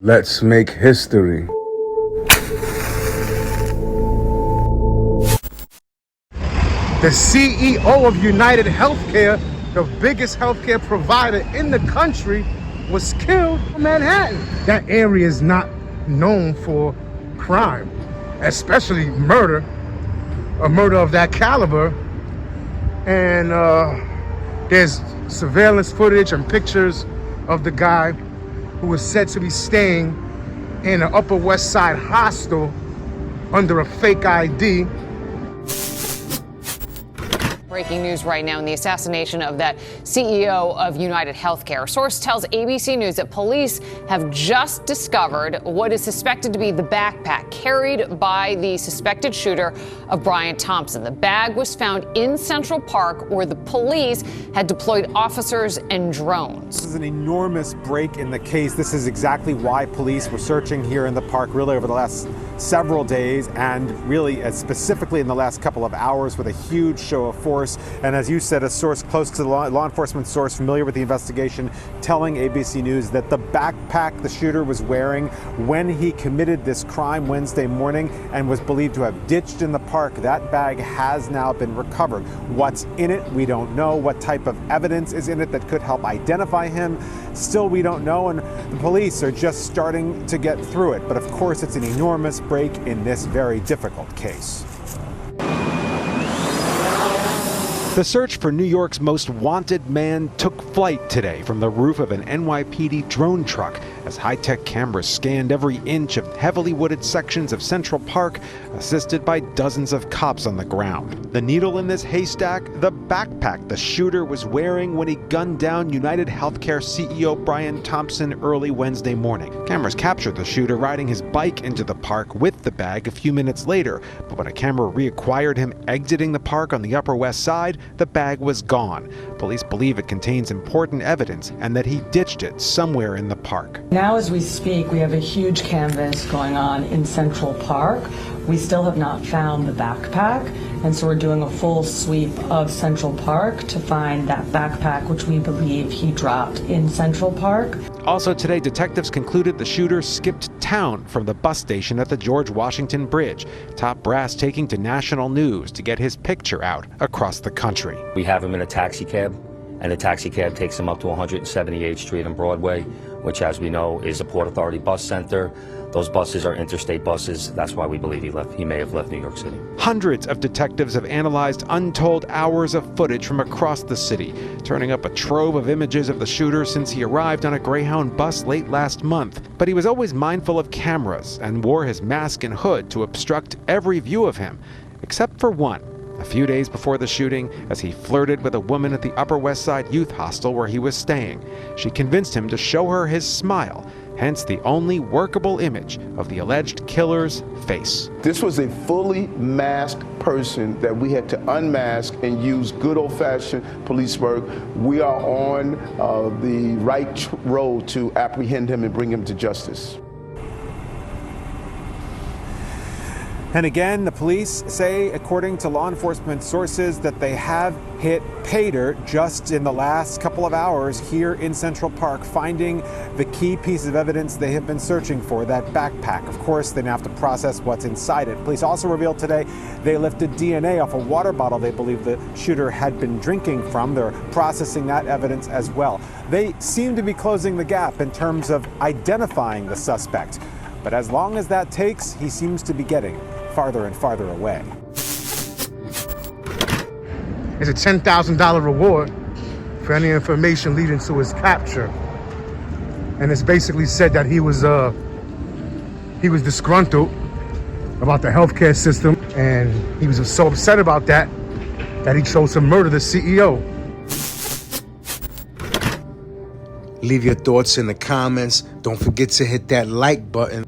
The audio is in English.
Let's make history. The CEO of United Healthcare, the biggest healthcare provider in the country, was killed in Manhattan. That area is not known for crime, especially murder, a murder of that caliber. And there's surveillance footage and pictures of the guy who was said to be staying in an Upper West Side hostel under a fake ID. Breaking news right now in the assassination of that CEO of United Healthcare. A source tells ABC News that police have just discovered what is suspected to be the backpack carried by the suspected shooter of Brian Thompson. The bag was found in Central Park, where the police had deployed officers and drones. This is an enormous break in the case. This is exactly why police were searching here in the park really over the last several days, and really specifically in the last couple of hours, with a huge show of force. And as you said, a source close to the law enforcement source familiar with the investigation telling ABC News that the backpack the shooter was wearing when he committed this crime Wednesday morning and was believed to have ditched in the park, that bag has now been recovered. What's in it, we don't know. What type of evidence is in it that could help identify him, still we don't know, and the police are just starting to get through it. But of course, it's an enormous break in this very difficult case. The search for New York's most wanted man took flight today from the roof of an NYPD drone truck as high-tech cameras scanned every inch of heavily wooded sections of Central Park, assisted by dozens of cops on the ground. The needle in this haystack, the backpack the shooter was wearing when he gunned down United Healthcare CEO Brian Thompson early Wednesday morning. Cameras captured the shooter riding his bike into the park with the bag a few minutes later, but when a camera reacquired him exiting the park on the Upper West Side, the bag was gone. Police believe it contains important evidence and that he ditched it somewhere in the park. Now as we speak, we have a huge canvass going on in Central Park. We still have not found the backpack, and so we're doing a full sweep of Central Park to find that backpack, which we believe he dropped in Central Park. Also today, detectives concluded the shooter skipped town from the bus station at the George Washington Bridge. Top brass taking to national news to get his picture out across the country. We have him in a taxi cab, and the taxi cab takes him up to 178th Street and Broadway, which, as we know, is a Port Authority bus center. Those buses are interstate buses. That's why we believe he may have left New York City. Hundreds of detectives have analyzed untold hours of footage from across the city, turning up a trove of images of the shooter since he arrived on a Greyhound bus late last month. But he was always mindful of cameras and wore his mask and hood to obstruct every view of him, except for one. A few days before the shooting, as he flirted with a woman at the Upper West Side youth hostel where he was staying. She convinced him to show her his smile, hence the only workable image of the alleged killer's face. This was a fully masked person that we had to unmask and use good old-fashioned police work. We are on the right road to apprehend him and bring him to justice. And again, the police say, according to law enforcement sources, that they have hit pay dirt just in the last couple of hours here in Central Park, finding the key piece of evidence they have been searching for, that backpack. Of course, they now have to process what's inside it. Police also revealed today they lifted DNA off a water bottle they believe the shooter had been drinking from. They're processing that evidence as well. They seem to be closing the gap in terms of identifying the suspect. But as long as that takes, he seems to be getting farther and farther away. It's a $10,000 reward for any information leading to his capture. And it's basically said that he was disgruntled about the healthcare system, and he was so upset about that he chose to murder the CEO. Leave your thoughts in the comments. Don't forget to hit that like button.